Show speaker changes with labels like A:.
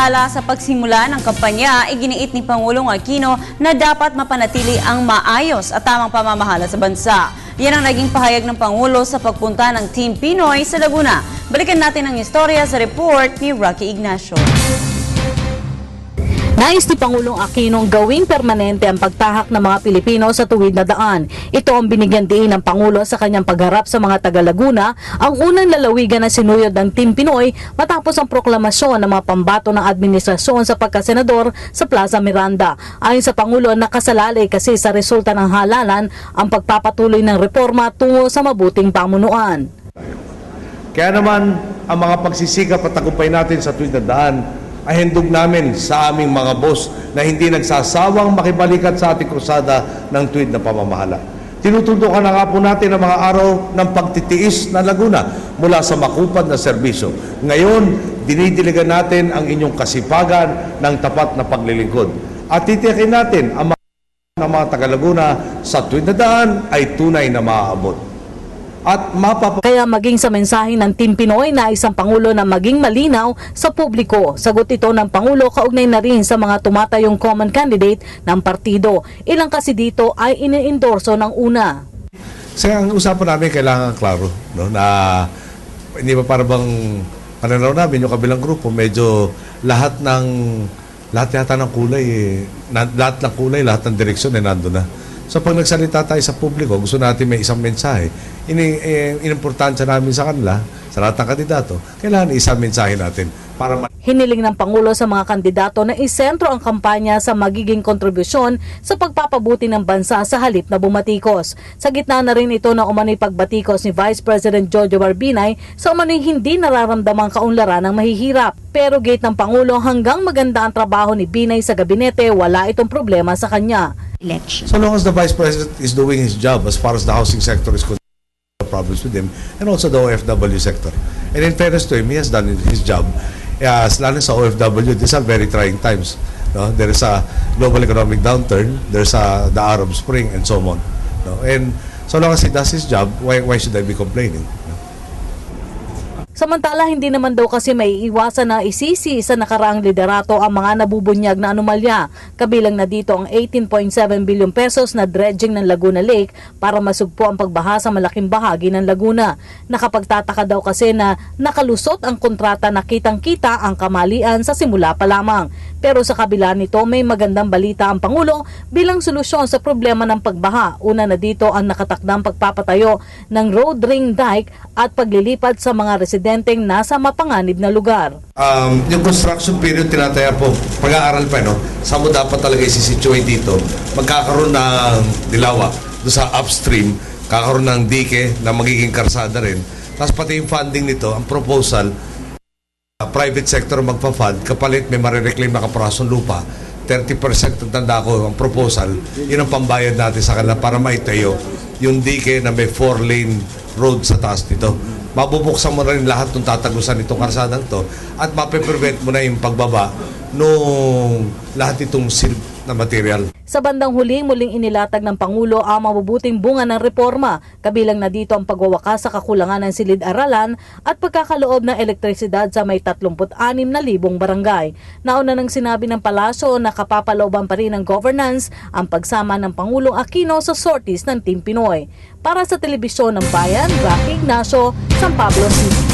A: Samantala, sa pagsimula ng kampanya, iginiit ni Pangulong Aquino na dapat mapanatili ang maayos at tamang pamamahala sa bansa. Yan ang naging pahayag ng Pangulo sa pagpunta ng Team Pinoy sa Laguna. Balikan natin ang istorya sa report ni Rocky Ignacio.
B: Nais ni Pangulong Aquino gawing permanente ang pagtahak ng mga Pilipino sa tuwid na daan. Ito ang binigyan diin ng Pangulo sa kanyang pagharap sa mga taga-Laguna, ang unang lalawigan na sinuyod ng Team Pinoy matapos ang proklamasyon ng mga pambato ng administrasyon sa pagkasenador sa Plaza Miranda. Ayon sa Pangulo, nakasalalay kasi sa resulta ng halalan ang pagpapatuloy ng reforma tungo sa mabuting pamunuan.
C: Kaya naman, ang mga pagsisikap at tagumpay natin sa tuwid na daan ay handog namin sa aming mga boss na hindi nagsasawang makibalikat sa ating krusada ng tuwid na pamamahala. Tinututukan na nga po natin ang mga araw ng pagtitiis na Laguna mula sa makupad na serbisyo. Ngayon, dinidiligan natin ang inyong kasipagan ng tapat na paglilingkod. At titiyakin natin ang mga taga-Laguna sa tuwid na daan ay tunay na maaabot.
B: Kaya maging sa mensahe ng Team Pinoy na isang Pangulo na maging malinaw sa publiko. Sagot ito ng Pangulo kaugnay na rin sa mga tumatayong common candidate ng partido. Ilang kasi dito ay ine-endorso ng una.
C: Kasi ang usapan namin kailangan klaro, no? Na hindi ba para bang pananaw namin yung kabilang grupo, medyo lahat yata ng kulay, lahat ng direksyon ay nandun na. So pag nagsalita tayo sa publiko, gusto natin may isang mensahe, inimportansya namin sa kanila, sa lahat ng kandidato, kailangan isang mensahe natin para
B: Hiniling ng Pangulo sa mga kandidato na isentro ang kampanya sa magiging kontribusyon sa pagpapabuti ng bansa sa halip na bumatikos. Sa gitna na rin ito na umano'y pagbatikos ni Vice President Jojo Barbinay sa umano'y hindi nararamdamang kaunlaran ng mahihirap. Pero gate ng Pangulo, hanggang maganda ang trabaho ni Binay sa gabinete, wala itong problema sa kanya.
C: So long as the Vice President is doing his job as far as the housing sector is concerned, problems with him, and also the OFW sector. And in fairness to him, he has done his job. Lalo sa OFW, these are very trying times. No? There is a global economic downturn, there's the Arab Spring, and so on. No? And so long as he does his job, why should I be complaining?
B: Samantala, hindi naman daw kasi may iwasan na isisi sa nakaraang liderato ang mga nabubunyag na anomalya. Kabilang na dito ang 18.7 billion pesos na dredging ng Laguna Lake para masugpo ang pagbaha sa malaking bahagi ng Laguna. Nakapagtataka daw kasi na nakalusot ang kontrata na kitang-kita ang kamalian sa simula pa lamang. Pero sa kabila nito, may magandang balita ang Pangulo bilang solusyon sa problema ng pagbaha. Una na dito ang nakatakdang pagpapatayo ng road ring dike at paglilipat sa mga residenteng nasa mapanganib na lugar.
C: Yung construction period tinataya po, pag-aaral pa, no? Saan mo dapat talaga isisituate dito? Magkakaroon ng dilawa doon sa upstream, kakaroon ng dike na magiging karsada rin. Tapos pati yung funding nito, ang proposal, private sector magpa-fund, kapalit may marireclaim na kaprasong lupa, 30% ang tanda ko, ang proposal, yun ang pambayad natin sa kanila para maitayo yung dike na may 4-lane road sa taas nito. Mabubuksan mo na rin lahat ng tatagusan itong karsadang to at mape-prevent mo na yung pagbaba nung lahat itong silt na material.
B: Sa bandang huli, muling inilatag ng Pangulo ang mabubuting bunga ng reforma. Kabilang na dito ang pagwawakas sa kakulangan ng silid-aralan at pagkakaloob ng elektrisidad sa may 36,000 barangay. Nauna nang sinabi ng Palasyo na kapapalooban pa rin ng governance ang pagsama ng Pangulong Aquino sa sorties ng Team Pinoy. Para sa Telebisyon ng Bayan, Rocky Ignacio, San Pablo City.